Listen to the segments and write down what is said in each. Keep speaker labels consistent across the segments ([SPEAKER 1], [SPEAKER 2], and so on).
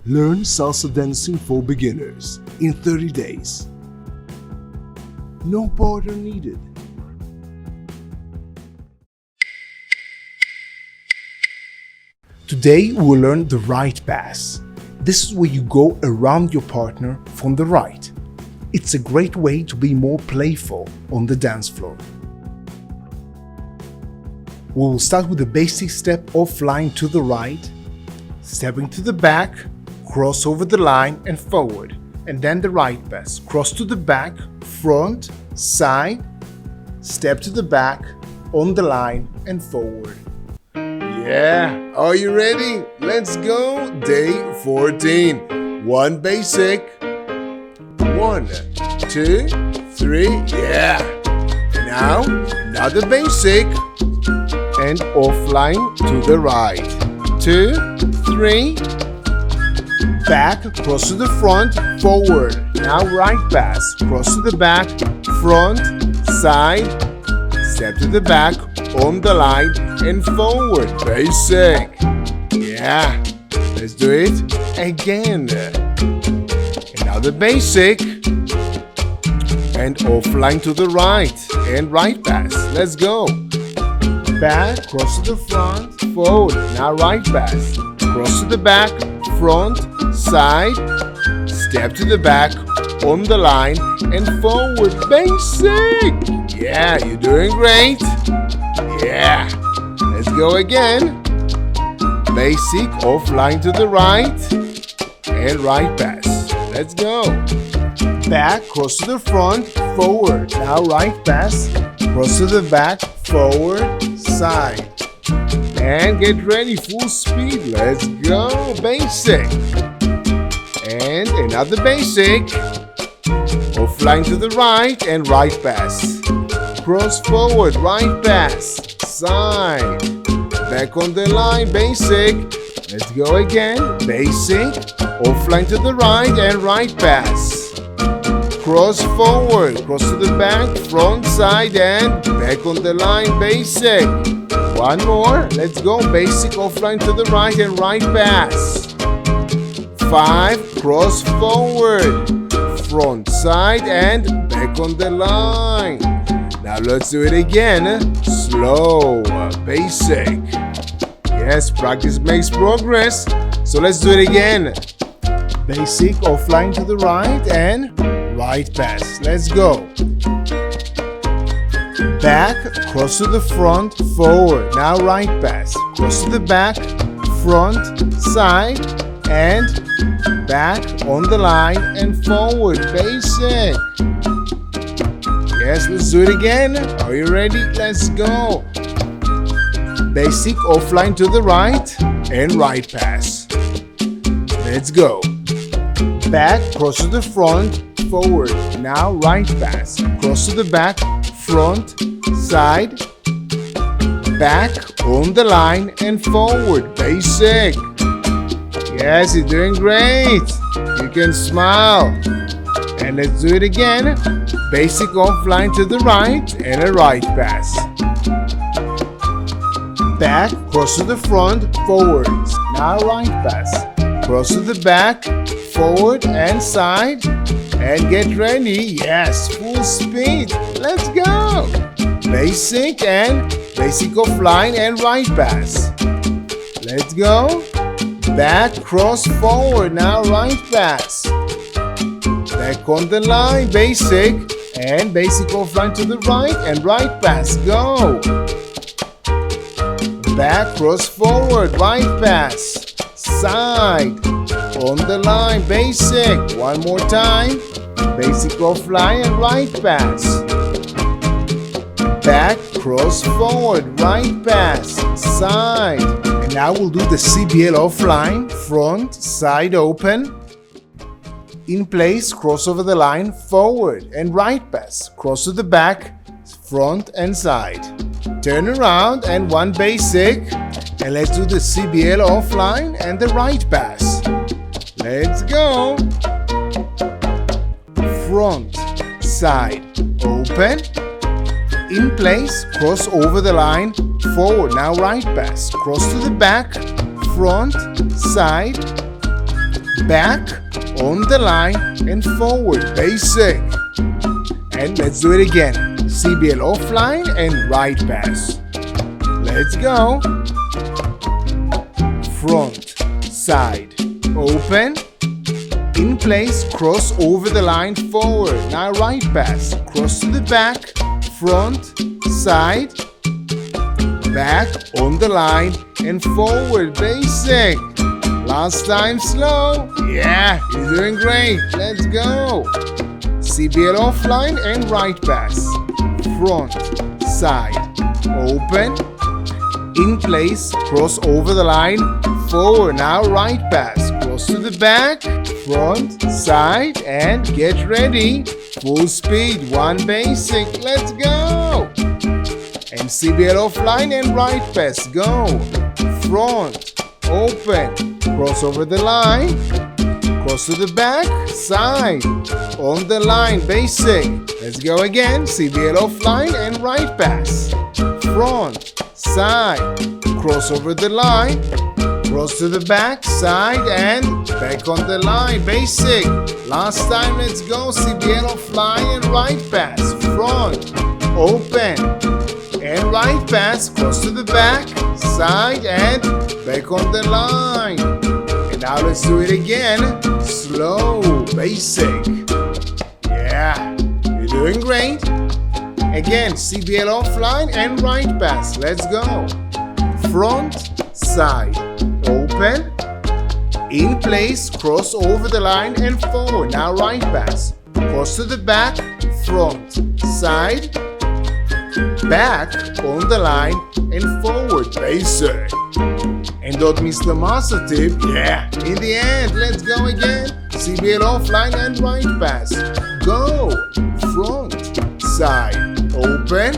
[SPEAKER 1] Learn salsa dancing for beginners in 30 days. No partner needed. Today we will learn the right pass. This is where you go around your partner from the right. It's a great way to be more playful on the dance floor. We will start with the basic step of flying to the right, stepping to the back, cross over the line and forward, and then the right pass. Cross to the back, front, side, step to the back, on the line and forward. Yeah, are you ready? Let's go! Day 14. One basic. 1, 2, 3, yeah! And now, another basic. And offline to the right. 2, 3. Back, cross to the front, forward. Now right pass. Cross to the back, front, side. Step to the back, on the line, and forward. Basic. Yeah. Let's do it again. Another basic. And offline to the right. And right pass. Let's go. Back, cross to the front, forward. Now right pass. Cross to the back, front, side. Step to the back, on the line, and forward. Basic! Yeah, you're doing great. Yeah. Let's go again. Basic, offline to the right. And right pass. Let's go. Back, cross to the front, forward. Now right pass. Cross to the back, forward, side. And get ready, full speed. Let's go. Basic. And another basic. Offline to the right and right pass. Cross forward, right pass. Side. Back on the line, basic. Let's go again. Basic. Offline to the right and right pass. Cross forward, cross to the back, front, side, and back on the line, basic. One more, let's go, basic, offline to the right and right pass. 5, cross forward, front, side, and back on the line. Now let's do it again, slow, basic. Yes, practice makes progress, so let's do it again. Basic, offline to the right, and right pass. Let's go. Back, cross to the front, forward. Now right pass. Cross to the back, front, side, and back on the line and forward. Basic. Yes, let's do it again. Are you ready? Let's go. Basic, offline to the right and right pass. Let's go. Back, cross to the front, forward. Now right pass. Cross to the back, front, side, back, on the line, and forward. Basic. Yes, you're doing great. You can smile. And let's do it again. Basic, offline to the right and a right pass. Back, cross to the front, forward. Now right pass. Cross to the back, forward and side. And get ready. Yes, full speed. Let's go. Basic and basic offline and right pass. Let's go. Back, cross forward. Now right pass. Back on the line. Basic and basic offline to the right and right pass. Go. Back, cross forward. Right pass. Side. On the line, basic. One more time. Basic offline and right pass. Back, cross forward, right pass, side. And now we'll do the CBL offline, front, side open. In place, cross over the line, forward and right pass. Cross to the back, front and side. Turn around and one basic. And let's do the CBL offline and the right pass. Let's go. Front, side, open. In place, cross over the line, forward. Now right pass. Cross to the back, front, side, back, on the line, and forward, basic. And let's do it again. CBL offline and right pass. Let's go. Front, side, open, in place, cross over the line, forward. Now right pass, cross to the back, front, side, back, on the line, and forward, basic. Last time slow. Yeah, you're doing great. Let's go. CBL offline and right pass. Front, side, open, in place, cross over the line, forward. Now right pass, cross to the back, front, side, and get ready. Full speed, one basic. Let's go. And CBL offline and right pass. Go. Front, open, cross over the line, cross to the back, side, on the line, basic. Let's go again. CBL offline and right pass. Front, side, cross over the line, cross to the back, side, and back on the line, basic. Last time, let's go. CBL offline and right pass. Front, open, and right pass, cross to the back, side, and back on the line. And now let's do it again. Slow, basic. Yeah, you're doing great. Again, CBL offline and right pass. Let's go. Front, side, open, in place, cross over the line and forward. Now right pass. Cross to the back, front, side, back, on the line, and forward, basic. And don't miss the master tip. Yeah, in the end, let's go again. CBL offline and right pass. Go. Front, side, open,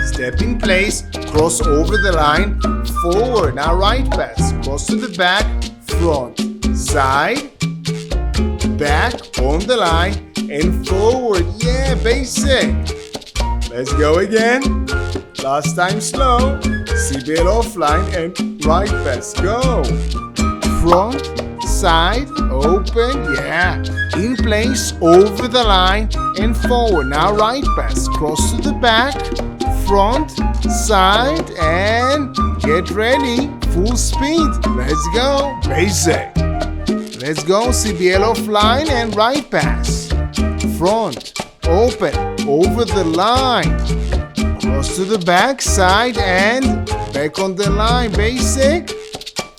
[SPEAKER 1] step in place, cross over the line, forward. Now right pass. Cross to the back, front, side, back, on the line, and forward. Yeah, basic. Let's go again. Last time slow. CBL offline and right pass. Go. Front, side, open. Yeah. In place, over the line, and forward. Now right pass. Cross to the back, front, side, and get ready. Full speed. Let's go. Basic. Let's go. CBL offline and right pass. Front, open, over the line, cross to the back, side, and back on the line, basic.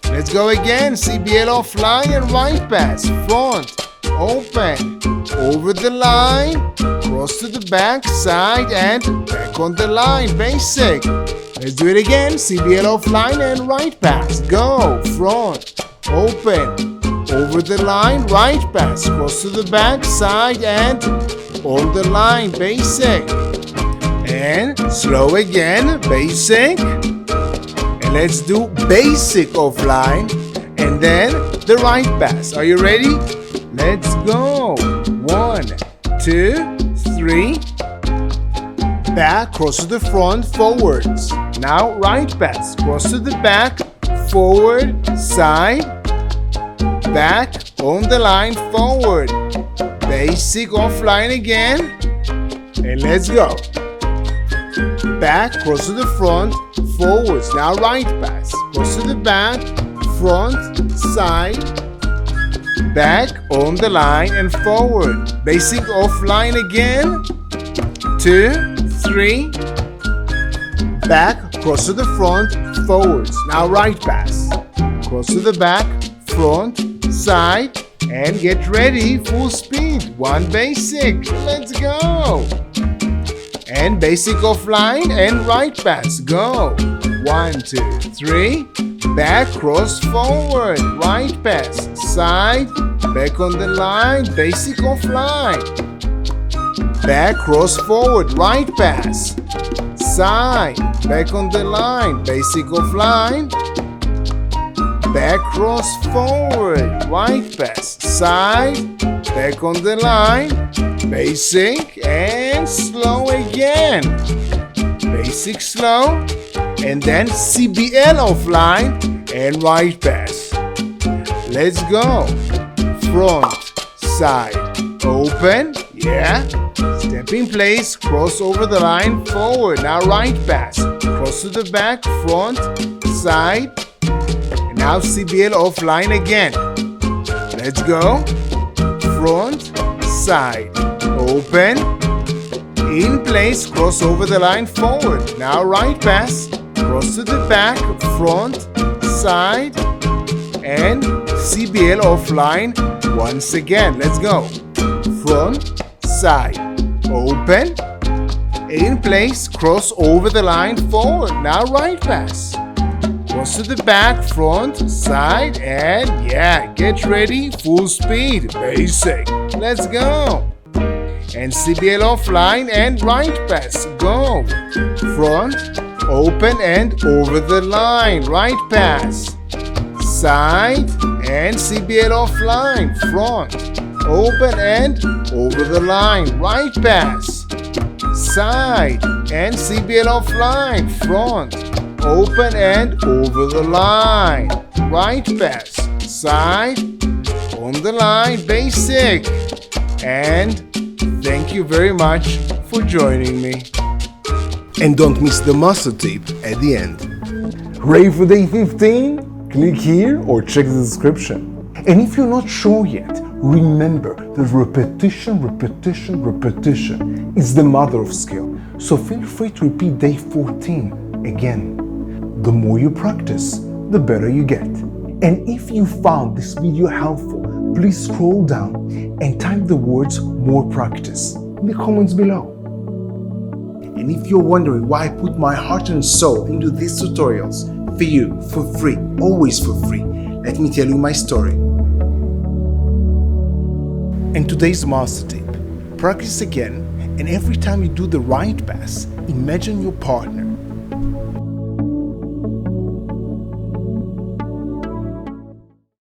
[SPEAKER 1] Let's go again. CBL offline and right pass. Front, open, over the line, cross to the back, side, and back on the line, basic. Let's do it again. CBL offline and right pass. Go. Front, open, over the line, right pass, cross to the back, side, and on the line, basic. And slow again, basic. And let's do basic offline and then the right pass. Are you ready? Let's go. 1, 2, 3. Back, cross to the front, forwards. Now right pass, cross to the back, forward, side, back, on the line, forward. Basic offline again. And let's go. Back, cross to the front, forwards. Now right pass. Cross to the back, front, side, back, on the line, and forward. Basic offline again. 2, 3. Back, cross to the front, forwards. Now right pass. Cross to the back, front, side, and get ready. Full speed. 1 basic. Let's go. And basic offline and right pass. Go. 1, 2, 3. Back, cross, forward. Right pass. Side, back on the line. Basic offline. Back, cross, forward. Right pass. Side, back on the line. Basic offline. Back, cross, forward. Right pass. Side, back on the line. Basic and slow again. Basic, slow. And then CBL offline and right pass. Let's go. front, side, open, yeah. Step in place, cross over the line, forward. Now right pass, cross to the back, front, side, and now CBL offline again. Let's go. Front, side, open, in place, cross over the line, forward. Now right pass, cross to the back, front, side, and CBL offline once again. Let's go. Front, side, open, in place, cross over the line, forward. Now right pass. Cross to the back, front, side, and yeah, get ready, full speed, basic. Let's go. And CBL offline and right pass. Go. Front, open and over the line. Right pass. Side and CBL offline. Front, open and over the line. Right pass. Side and CBL offline. Front, open and over the line. Right pass. Side, on the line, basic. And thank you very much for joining me. And don't miss the muscle tape at the end. Ready for day 15? Click here or check the description. And if you're not sure yet, remember that repetition is the mother of skill. So feel free to repeat day 14 again. The more you practice, the better you get. And if you found this video helpful, please scroll down and type the words "more practice" in the comments below. And if you're wondering why I put my heart and soul into these tutorials for you, for free, always for free, let me tell you my story. And today's master tip: practice again, and every time you do the right pass, imagine your partner